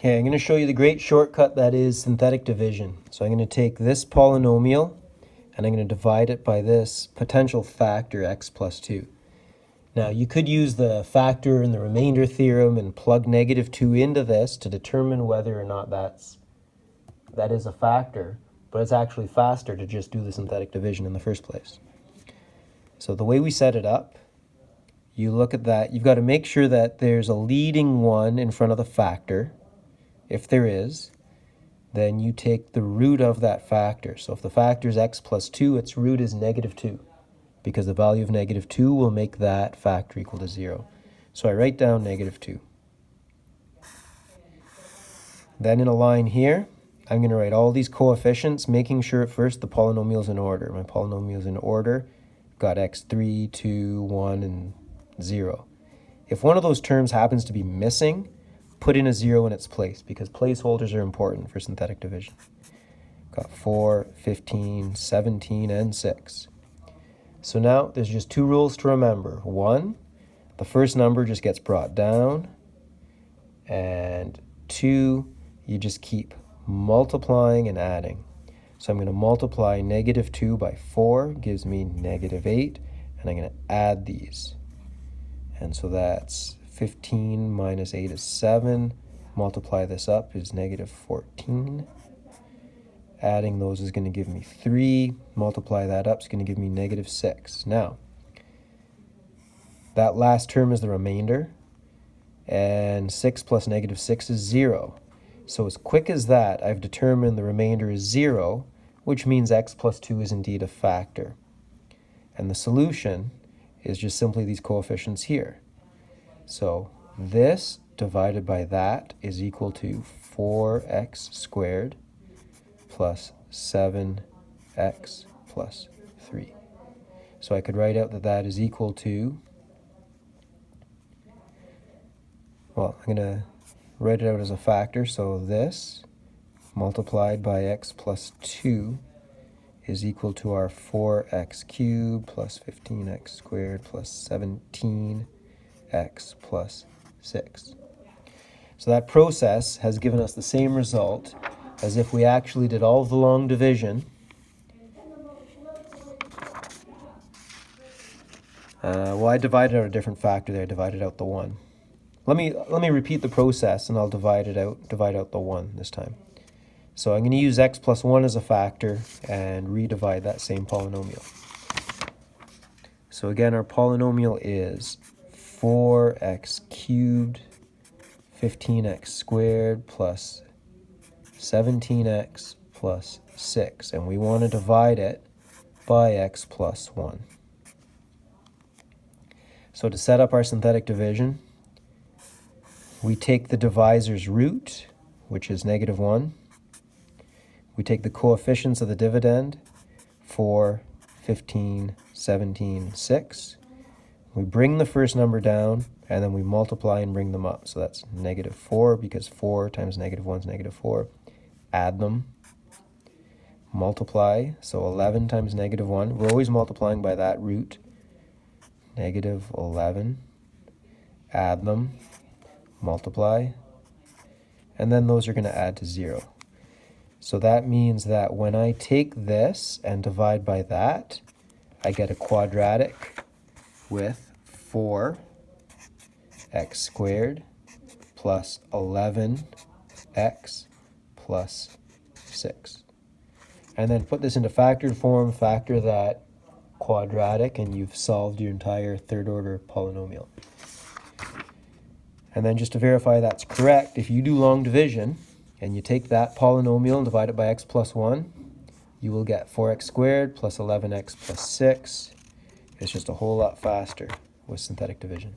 Okay, I'm going to show you the great shortcut that is synthetic division. So I'm going to take this polynomial and I'm going to divide it by this potential factor x plus 2. Now you could use the factor and the remainder theorem and plug -2 into this to determine whether or not that is a factor, but it's actually faster to just do the synthetic division in the first place. So the way we set it up, you look at that, you've got to make sure that there's a leading one in front of the factor. If there is, then you take the root of that factor. So if the factor is x plus 2, its root is -2, because the value of -2 will make that factor equal to 0. So I write down -2. Then in a line here, I'm going to write all these coefficients, making sure at first the polynomial is in order. My polynomial is in order. I've got x3, 2, 1, and 0. If one of those terms happens to be missing, put in a 0 in its place, because placeholders are important for synthetic division. Got 4, 15, 17, and 6. So now there's just two rules to remember. One, the first number just gets brought down. And two, you just keep multiplying and adding. So I'm going to multiply -2 by 4, gives me -8, and I'm going to add these. And so that's 15 minus 8 is 7. Multiply this up is -14. Adding those is going to give me 3. Multiply that up is going to give me -6. Now, that last term is the remainder, and 6 plus -6 is 0. So as quick as that, I've determined the remainder is 0, which means x plus 2 is indeed a factor. And the solution is just simply these coefficients here. So this divided by that is equal to 4x squared plus 7x plus 3. So I could write out that that is equal to, well, I'm going to write it out as a factor. So this multiplied by x plus 2 is equal to our 4x cubed plus 15x squared plus 17x plus 6. So that process has given us the same result as if we actually did all of the long division. Well, I divided out a different factor there. I divided out the 1. Let me repeat the process, and I'll divide out the 1 this time. So I'm going to use x plus 1 as a factor and redivide that same polynomial. So again, our polynomial is 4x cubed 15x squared plus 17x plus 6. And we want to divide it by x plus 1. So to set up our synthetic division, we take the divisor's root, which is -1. We take the coefficients of the dividend, 4, 15, 17, 6. We bring the first number down, and then we multiply and bring them up. So that's -4, because 4 times -1 is -4. Add them. Multiply, so 11 times -1. We're always multiplying by that root. -11. Add them. Multiply. And then those are going to add to 0. So that means that when I take this and divide by that, I get a quadratic with 4x squared plus 11x plus 6. And then put this into factored form, factor that quadratic, and you've solved your entire third order polynomial. And then just to verify that's correct, if you do long division and you take that polynomial and divide it by x plus 1, you will get 4x squared plus 11x plus 6. It's just a whole lot faster with synthetic division.